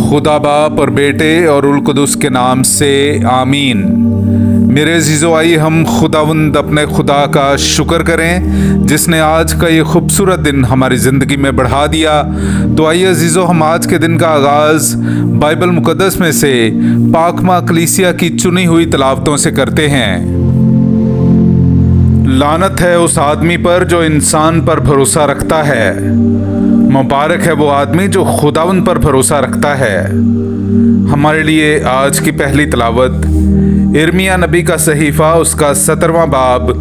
खुदा बाप और बेटे और उल कुदुस के नाम से आमीन। मेरे अजीज़ो, आइए हम खुदावंद अपने खुदा का शुक्र करें जिसने आज का ये खूबसूरत दिन हमारी ज़िंदगी में बढ़ा दिया। तो आइए अजीज़ो, हम आज के दिन का आगाज़ बाइबल मुक़द्दस में से पाकमा कलीसिया की चुनी हुई तिलावतों से करते हैं। लानत है उस आदमी पर जो इंसान पर भरोसा रखता है, मुबारक है वो आदमी जो खुदावंद पर भरोसा रखता है। हमारे लिए आज की पहली तिलावत यिर्मयाह नबी का सहीफ़ा, उसका 17वां बाब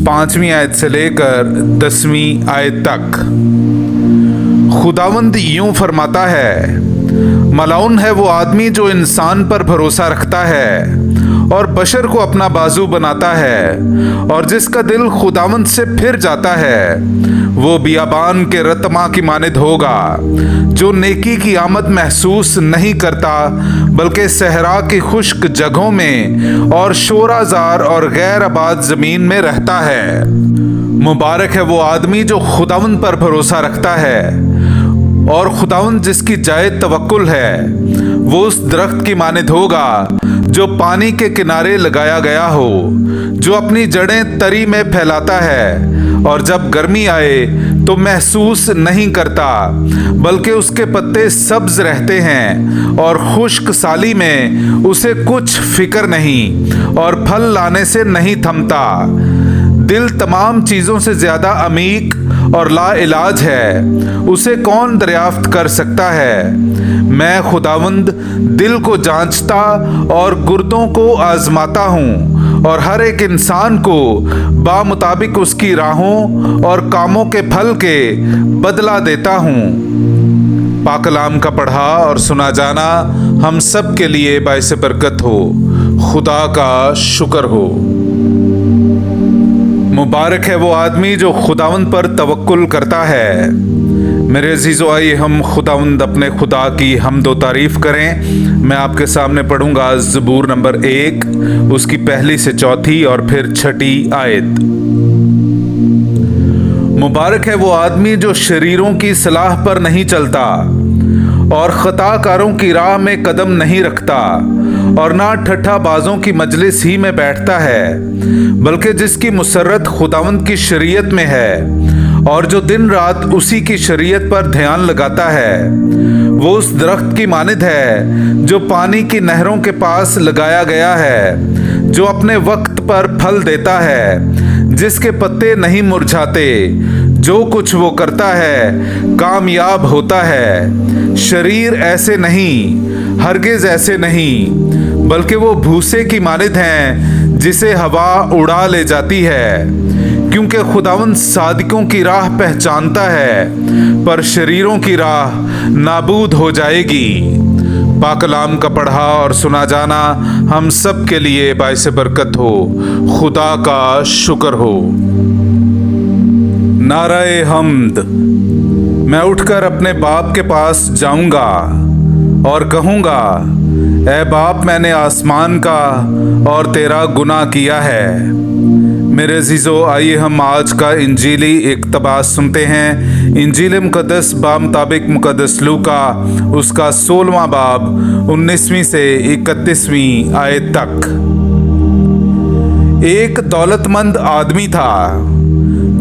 5वीं आयत से लेकर 10वीं आयत तक। खुदावंद यूं फरमाता है, मलाउन है वो आदमी जो इंसान पर भरोसा रखता है और बशर को अपना बाजू बनाता है, और जिसका दिल खुदावंद से फिर जाता है वो बियाबान के रतमा की मानिद होगा, जो नेकी की आमद महसूस नहीं करता बल्कि सहरा की खुश्क जगहों में और शोराजार और गैर आबाद ज़मीन में रहता है। मुबारक है वो आदमी जो खुदावंद पर भरोसा रखता है, और खुदावंद जिसकी जायद तवक्कुल है वो उस दरख्त की मानिद होगा जो पानी के किनारे लगाया गया हो, जो अपनी जड़ें तरी में फैलाता है और जब गर्मी आए तो महसूस नहीं करता, बल्कि उसके पत्ते सब्ज रहते हैं और खुश्क साली में उसे कुछ फिक्र नहीं और फल लाने से नहीं थमता। दिल तमाम चीज़ों से ज़्यादा अमीक और ला इलाज है, उसे कौन दरियाफ्त कर सकता है। मैं खुदावंद दिल को जांचता और गुर्दों को आजमाता हूँ, और हर एक इंसान को बामुताबिक उसकी राहों और कामों के फल के बदला देता हूँ। पाक कलाम का पढ़ा और सुना जाना हम सब के लिए बाइस बरकत हो। खुदा का शुक्र हो। मुबारक है वो आदमी जो खुदावंद पर तवक्कुल करता है। मेरे अजीज़ो, आइए हम खुदावंद अपने खुदा की हम्द व तारीफ़ करें। मैं आपके सामने पढ़ूंगा ज़बूर नंबर 1, उसकी पहली से चौथी और फिर 6ठी आयत। मुबारक है वो आदमी जो शरीरों की सलाह पर नहीं चलता और खताकारों की राह में कदम नहीं रखता, और ना ठट्ठा बाजों की मजलिस ही में बैठता है, बल्कि जिसकी मुसर्रत खुदावंद की शरीयत में है और जो दिन रात उसी की शरीयत पर ध्यान लगाता है। वो उस दरख्त की मानिद है जो पानी की नहरों के पास लगाया गया है, जो अपने वक्त पर फल देता है, जिसके पत्ते नहीं मुरझाते। जो कुछ वो करता है कामयाब होता है। शरीर ऐसे नहीं, हरगिज ऐसे नहीं, बल्कि वो भूसे की मानिद हैं जिसे हवा उड़ा ले जाती है। क्योंकि खुदावंद सादिकों की राह पहचानता है, पर शरीरों की राह नाबूद हो जाएगी। पाक कलाम का पढ़ा और सुना जाना हम सब के लिए बाइस बरकत हो। खुदा का शुक्र हो। नाराए हम्द। मैं उठकर अपने बाप के पास जाऊंगा और कहूंगा, ऐ बाप, मैंने आसमान का और तेरा गुनाह किया है। मेरे अजीज़ो, आइए हम आज का इंजीली इक़्तिबास सुनते हैं। इंजील मुक़द्दस बामुताबिक मुक़द्दस लूका, उसका 16वां बाब 19वीं से 31वीं आयत तक। एक दौलतमंद आदमी था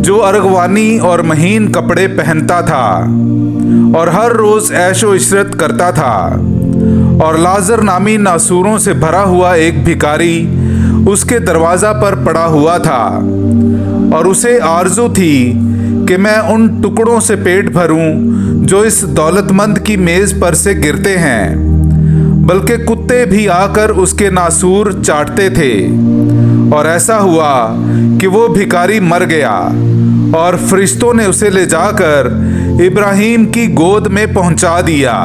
जो अरगवानी और महीन कपड़े पहनता था और हर रोज़ ऐशो इशरत करता था। और लाजर नामी नासूरों से भरा हुआ एक भिखारी उसके दरवाज़ा पर पड़ा हुआ था, और उसे आरज़ू थी कि मैं उन टुकड़ों से पेट भरूं जो इस दौलतमंद की मेज़ पर से गिरते हैं, बल्कि कुत्ते भी आकर उसके नासूर चाटते थे। और ऐसा हुआ कि वो भिखारी मर गया, और फरिश्तों ने उसे ले जाकर इब्राहिम की गोद में पहुंचा दिया।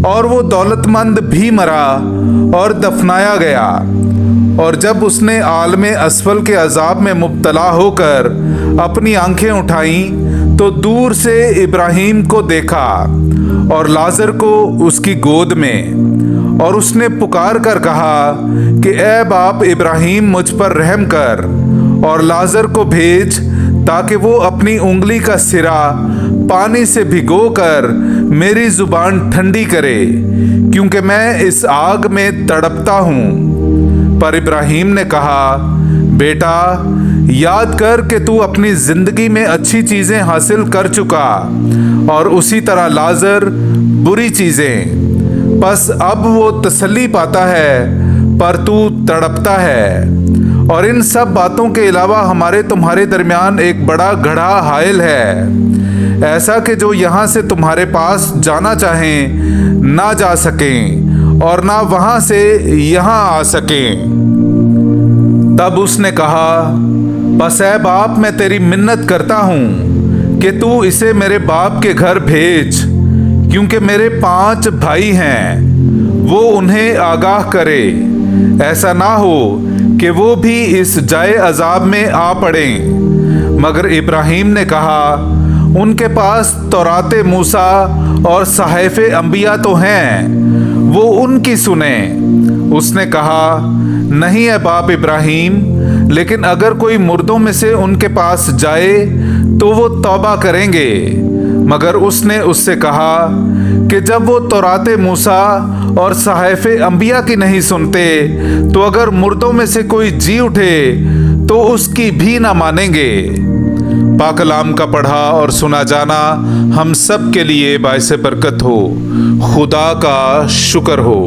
और वो दौलतमंद भी मरा और दफनाया गया। और जब उसने आलमे असफल के अजाब में मुब्तला होकर अपनी आंखें उठाईं तो दूर से इब्राहिम को देखा और लाजर को उसकी गोद में, और उसने पुकार कर कहा कि ऐ बाप इब्राहिम, मुझ पर रहम कर और लाजर को भेज ताकि वो अपनी उंगली का सिरा पानी से भिगोकर मेरी जुबान ठंडी करे, क्योंकि मैं इस आग में तड़पता हूँ। पर इब्राहिम ने कहा, बेटा, याद कर कि तू अपनी जिंदगी में अच्छी चीजें हासिल कर चुका और उसी तरह लाजर बुरी चीजें। बस अब वो तसल्ली पाता है पर तू तड़पता है। और इन सब बातों के अलावा हमारे तुम्हारे दरमियान एक बड़ा गड्ढा हायल है, ऐसा कि जो यहाँ से तुम्हारे पास जाना चाहें ना जा सकें और ना वहाँ से यहाँ आ सकें। तब उसने कहा, बस ऐ बाप, मैं तेरी मिन्नत करता हूँ कि तू इसे मेरे बाप के घर भेज, क्योंकि मेरे 5 भाई हैं। वो उन्हें आगाह करे, ऐसा ना हो कि वो भी इस जाए अजाब में आ पड़ें। मगर इब्राहिम ने कहा, उनके पास तौरात मूसा और सहाइफे अंबिया तो हैं, वो उनकी सुने। उसने कहा, नहीं है बाप इब्राहिम, लेकिन अगर कोई मुर्दों में से उनके पास जाए तो वो तौबा करेंगे। मगर उसने उससे कहा कि जब वो तौरात मूसा और सहाइफे अंबिया की नहीं सुनते, तो अगर मुर्दों में से कोई जी उठे तो उसकी भी ना मानेंगे। पाक कलाम का पढ़ा और सुना जाना हम सब के लिए बाइसे बरकत हो। खुदा का शुक्र हो।